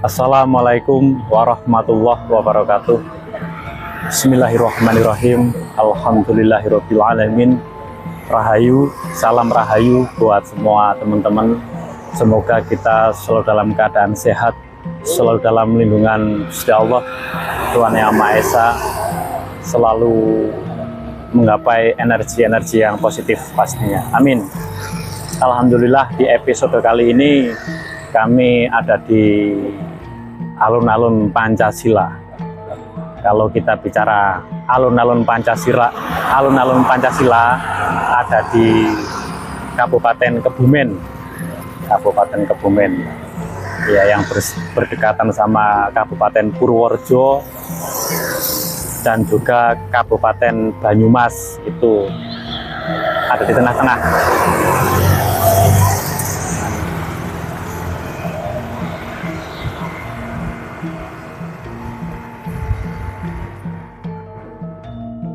Assalamualaikum warahmatullahi wabarakatuh. Bismillahirrahmanirrahim. Alhamdulillahirabbil alamin. Rahayu, salam rahayu buat semua teman-teman. Semoga kita selalu dalam keadaan sehat, selalu dalam lindungan Gusti Allah, Tuhan Yang Maha Esa, selalu menggapai energi-energi yang positif pastinya. Amin. Alhamdulillah, di episode kali ini kami ada di alun-alun Pancasila. Kalau kita bicara alun-alun Pancasila ada di Kabupaten Kebumen. Ya, yang berdekatan sama Kabupaten Purworejo dan juga Kabupaten Banyumas, itu ada di tengah-tengah.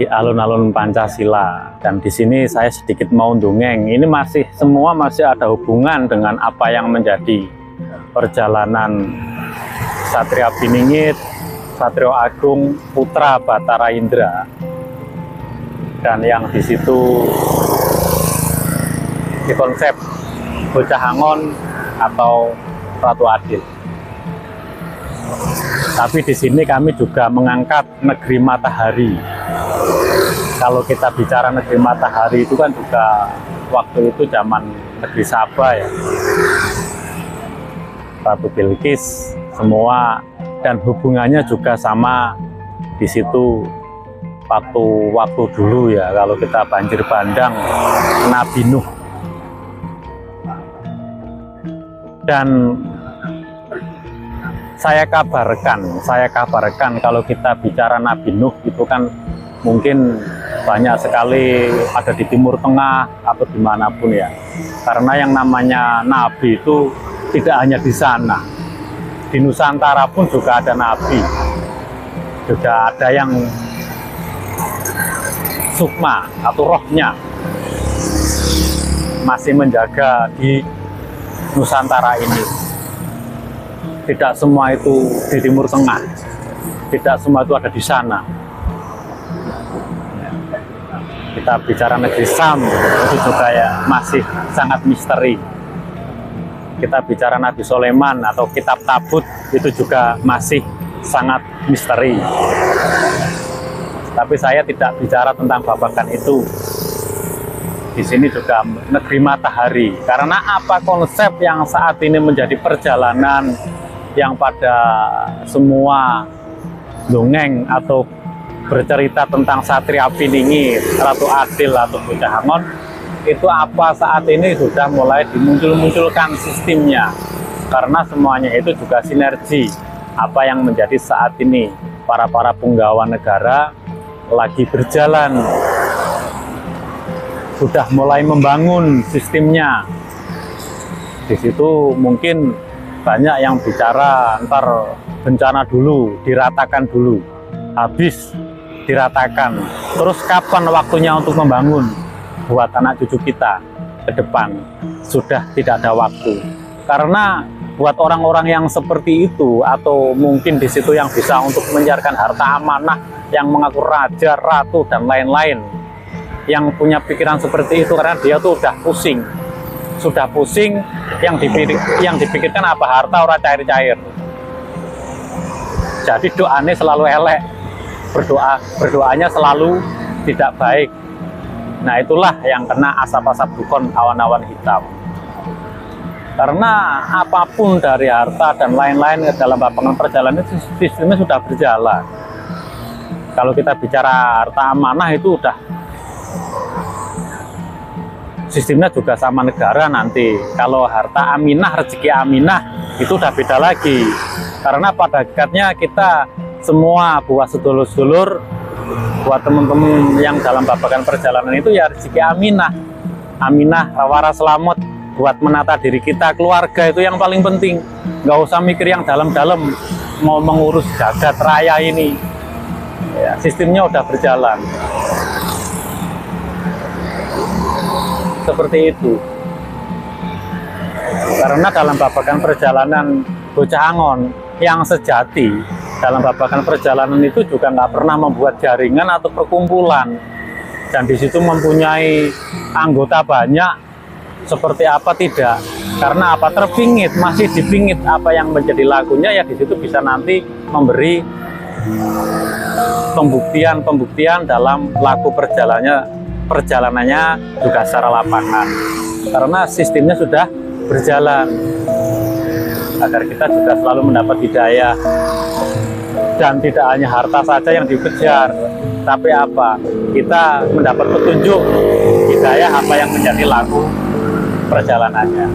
Di alun-alun Pancasila, dan di sini saya sedikit mau dongeng. Ini semua masih ada hubungan dengan apa yang menjadi perjalanan Satria Biningit, Satrio Agung, Putra Batara Indra, dan yang di situ dikonsep Bocah Angon atau Ratu Adil. Tapi di sini kami juga mengangkat Negeri Matahari. Kalau kita bicara Negeri Matahari itu kan juga waktu itu zaman Negeri Saba ya, Ratu Bilqis semua, dan hubungannya juga sama di situ waktu dulu ya, kalau kita banjir bandang Nabi Nuh. Dan saya kabarkan kalau kita bicara Nabi Nuh itu kan mungkin banyak sekali ada di Timur Tengah atau dimanapun ya, karena yang namanya Nabi itu tidak hanya di sana, di Nusantara pun juga ada Nabi, juga ada yang sukma atau rohnya masih menjaga di Nusantara ini. Tidak semua itu di Timur Tengah, tidak semua itu ada di sana. Kita bicara negeri Sam, itu juga ya masih sangat misteri. Kita bicara Nabi Sulaiman atau kitab Tabut, itu juga masih sangat misteri. Tapi saya tidak bicara tentang babakan itu. Di sini juga negeri Matahari. Karena apa konsep yang saat ini menjadi perjalanan yang pada semua dongeng atau bercerita tentang Satria Biningit, Ratu Adil atau Bocah Angon, itu apa saat ini sudah mulai dimuncul-munculkan sistemnya. Karena semuanya itu juga sinergi apa yang menjadi saat ini para punggawa negara lagi berjalan, sudah mulai membangun sistemnya. Di situ mungkin banyak yang bicara ntar bencana dulu, diratakan dulu, habis diratakan, terus kapan waktunya untuk membangun buat anak cucu kita ke depan. Sudah tidak ada waktu, karena buat orang-orang yang seperti itu, atau mungkin di situ yang bisa untuk menyiarkan harta amanah, yang mengaku raja, ratu dan lain-lain, yang punya pikiran seperti itu, karena dia tuh udah pusing, yang dipikirkan apa, harta ora cair-cair. Jadi doanya selalu elek, berdoanya selalu tidak baik. Nah, itulah yang kena asap-asap dukun, awan-awan hitam. Karena apapun dari harta dan lain-lain dalam babakan perjalanan itu sistemnya sudah berjalan. Kalau kita bicara harta amanah itu udah sistemnya juga sama negara nanti. Kalau harta aminah, rezeki aminah itu udah beda lagi. Karena pada hakikatnya kita semua buat sedulur-sedulur, buat teman-teman yang dalam babakan perjalanan itu ya rezeki aminah, waras selamat buat menata diri kita, keluarga itu yang paling penting. Nggak usah mikir yang dalam-dalam, mau mengurus jagat raya ini ya, sistemnya udah berjalan seperti itu. Karena dalam babakan perjalanan Bocah Angon yang sejati dalam babakan perjalanan itu juga nggak pernah membuat jaringan atau perkumpulan, dan di situ mempunyai anggota banyak seperti apa tidak, karena apa, terpingit, masih dipingit apa yang menjadi lakunya, ya di situ bisa nanti memberi pembuktian dalam laku perjalanannya juga secara lapangan, karena sistemnya sudah berjalan agar kita juga selalu mendapat hidayah. Dan tidak hanya harta saja yang dikejar, tapi apa, kita mendapat petunjuk hidayah apa yang menjadi laku perjalanannya.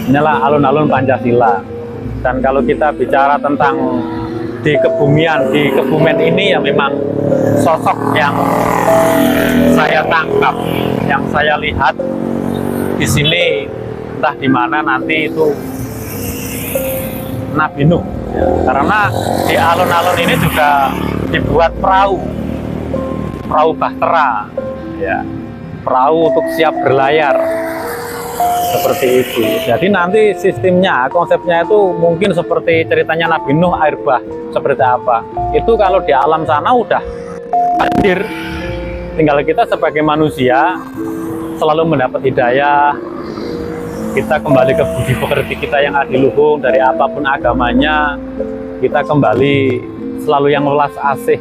Inilah alun-alun Pancasila. Dan kalau kita bicara tentang di Kebumian, di Kebumen ini, ya memang sosok yang saya tangkap, yang saya lihat di sini, entah di mana nanti itu Nabi Nuh. Karena di alun-alun ini juga dibuat perahu bahtera, ya, perahu untuk siap berlayar seperti itu. Jadi nanti sistemnya, konsepnya itu mungkin seperti ceritanya Nabi Nuh, air bah seperti apa. Itu kalau di alam sana udah hadir, tinggal kita sebagai manusia selalu mendapat hidayah, kita kembali ke budi pekerti kita yang adiluhung dari apapun agamanya, kita kembali selalu yang welas asih,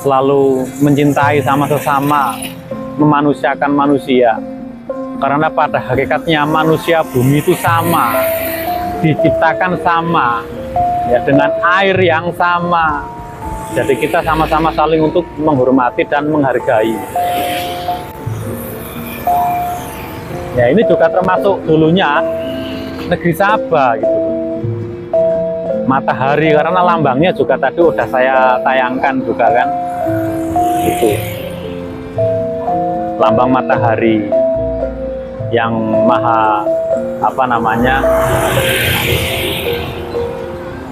selalu mencintai sama sesama, memanusiakan manusia. Karena pada hakikatnya manusia bumi itu sama, diciptakan sama, ya, dengan air yang sama. Jadi kita sama-sama saling untuk menghormati dan menghargai. Ya, ini juga termasuk dulunya negeri Sabah gitu. Matahari, karena lambangnya juga tadi udah saya tayangkan juga kan. Itu lambang matahari yang maha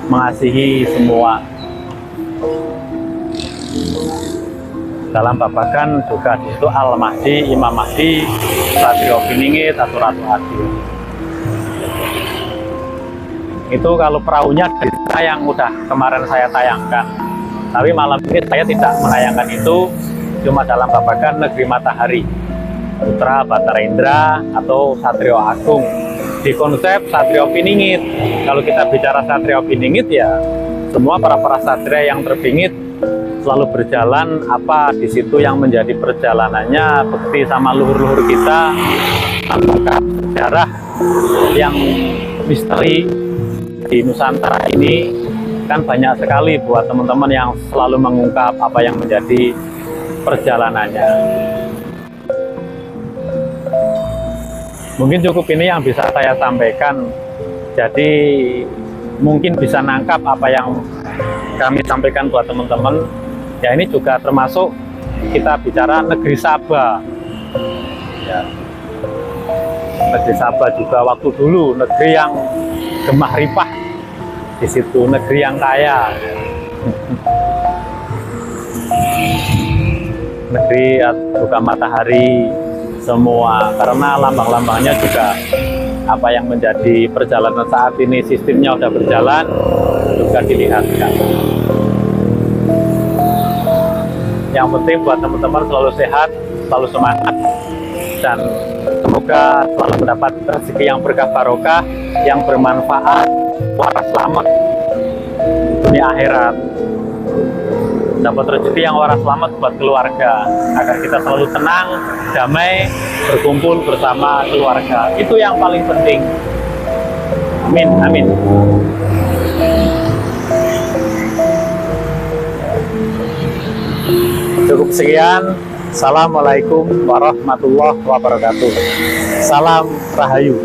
mengasihi semua. Dalam babakan juga di situ Al-Mahdi, Imam Mahdi, Satrio Piningit atau Ratu Adil. Itu kalau perahunya yang udah kemarin saya tayangkan. Tapi malam ini saya tidak menayangkan itu, cuma dalam babakan Negeri Matahari, Putra Batara Indra atau Satrio Agung. Di konsep Satrio Piningit, kalau kita bicara Satrio Piningit, ya semua para satria yang terpingit selalu berjalan apa di situ yang menjadi perjalanannya bekti sama luhur-luhur kita, apakah sejarah yang misteri di Nusantara ini kan banyak sekali buat teman-teman yang selalu mengungkap apa yang menjadi perjalanannya. Mungkin cukup ini yang bisa saya sampaikan. Jadi mungkin bisa nangkap apa yang kami sampaikan buat teman-teman. Ya, ini juga termasuk kita bicara negeri Sabah. Ya. Negeri Sabah juga waktu dulu negeri yang gemah ripah, di situ negeri yang kaya. Negeri juga matahari semua, karena lambang-lambangnya juga apa yang menjadi perjalanan saat ini, sistemnya sudah berjalan, juga dilihatkan. Yang penting buat teman-teman selalu sehat, selalu semangat, dan semoga selalu mendapat rezeki yang berkah barokah, yang bermanfaat, waras selamat dunia akhirat. Dapat rezeki yang waras selamat buat keluarga, agar kita selalu tenang, damai, berkumpul bersama keluarga. Itu yang paling penting. Amin, amin. Cukup sekian. Assalamualaikum warahmatullahi wabarakatuh. Salam Rahayu.